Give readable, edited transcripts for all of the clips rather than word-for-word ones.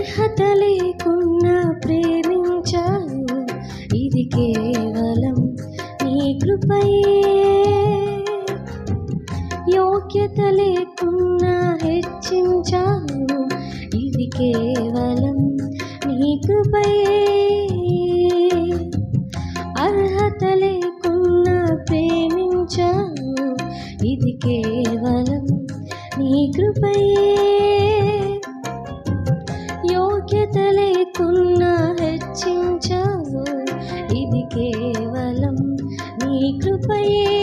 అర్హత లేకున్నా ప్రేమించావు, ఇది కేవలం నీ కృపయే. యోగ్యత లేకున్నా హెచ్చించావు, ఇది కేవలం నీ కృపయే. అర్హత లేకున్నా ప్రేమించావు, ఇది కేవలం నీ కృపయే. యోగ్యత లేకున్నా హెచ్చించావు, ఇది కేవలం నీ కృపయే.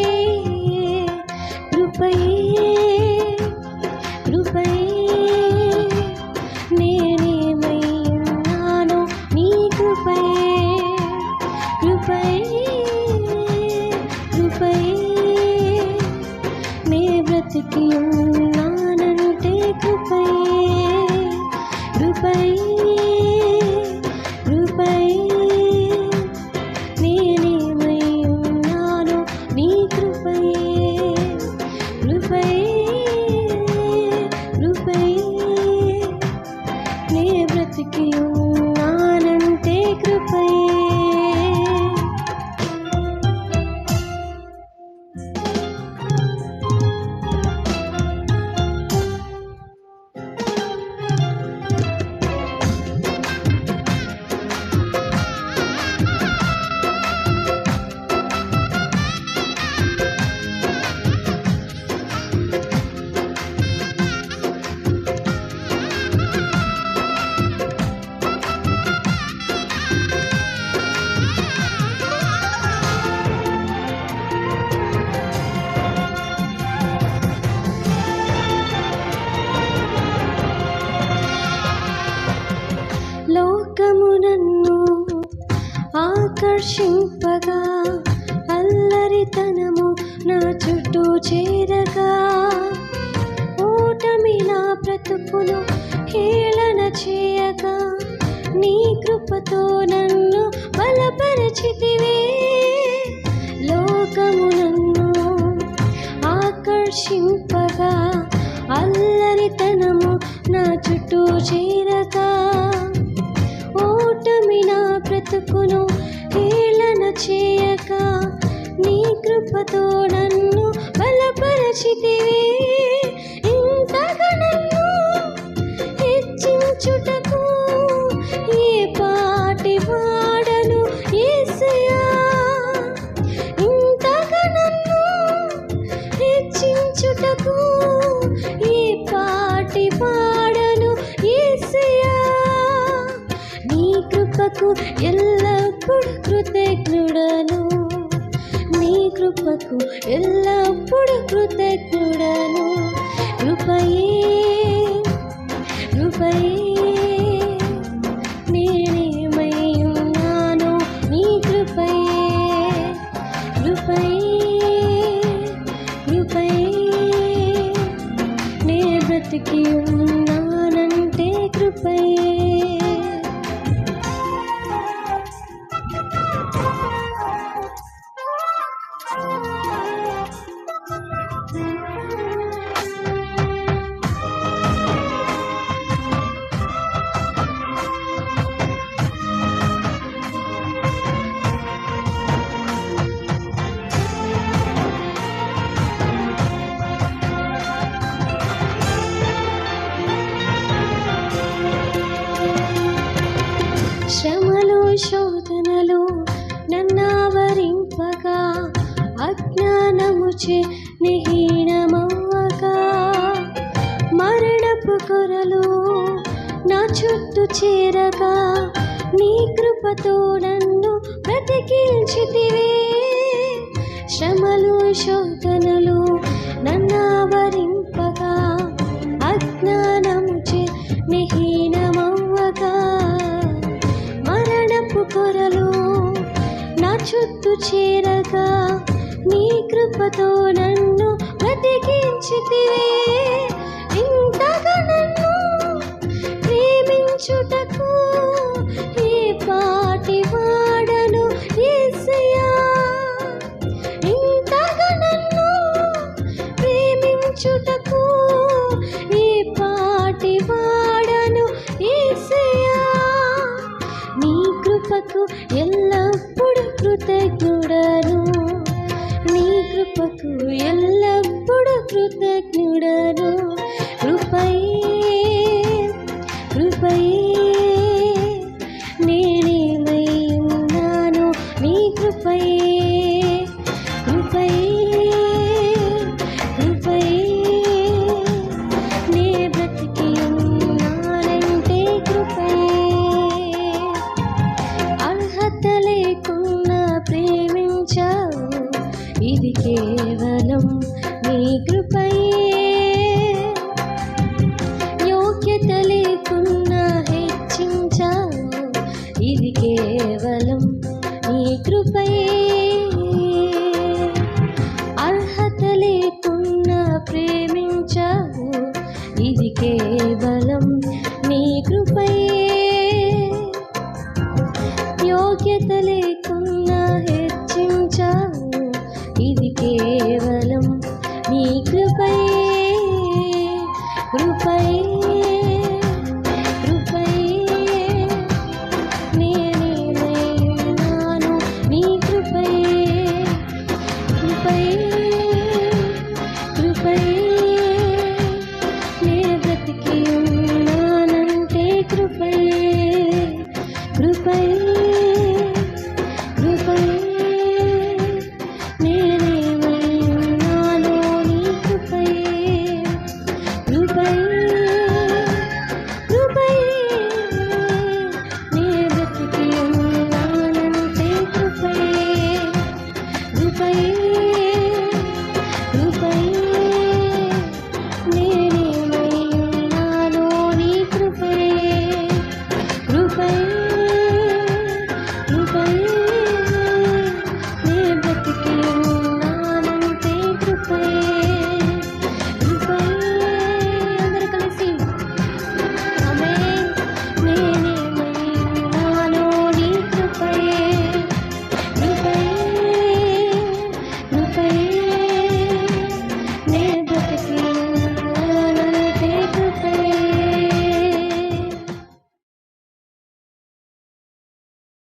కృపయే కృపయే నేనేమై ఉన్నానో నీ కృపయే. కృపయే కృపయే నే బ్రతికి ఉన్నానంటే కృపయే. కృపయే కృపయే నేనేమై ఉన్నానో నీ కృపయే. కృపయే కృపయే నే బ్రతికి ఉన్నానంటే కృపయే. లోకము నన్ను ఆకర్షింపగా, అల్లరితనము నా చుట్టూ చేరగా, ఓటమి నా బ్రతుకును హేళన చేయగా, నీ కృపతో నన్ను బలపరచితివే. లోకము నన్ను ఆకర్షింపగా, అల్లరితనము నా చుట్టూ చేరగా, ఓటమి నా బ్రతుకును హేళన చేయగా, నీ కృపతో నన్ను బలపరచితివే. ఇంతగా నన్ను హెచ్చించుటకు ఏ పాటి వాడను యేసయ్యా. ఇంతగా నన్ను హెచ్చించుటకు ఏ పాటి వాడను యేసయ్యా. నీ కృపకు ఎల్లప్పుడు కృతజ్ఞుడను, నీ కృపకు ఎల్లప్పుడు కృతజ్ఞుడను. కృపయే కృపయే నేనేమై ఉన్నానో నీ కృపయే. కృపయే కృపయే నే బ్రతికి ఉన్నానంటే కృపయే. శ్రమలు శోధనలు నన్నావరింపగా, అజ్ఞానముచే నిహీనమవ్వగా, మరణపు కొరలు నా చుట్టూ చేరగా, నీ కృపతో నన్ను బ్రతికించితివే. శ్రమలు శోధనలు నన్నావరింపగా, అజ్ఞానముచే నిహీనమవ్వగా, మరణపు కొరలు నా చుట్టూ చేరగా, నీ కృపతో నన్ను బ్రతికించితివే. ఇంతగా నన్ను ప్రేమించుటకు ఏ పాటి వాడను యేసయ్యా. ఇంతగా నన్ను ప్రేమించుటకు ఏ పాటి వాడను యేసయ్యా. భారమయ్యే యోగ్యత లేక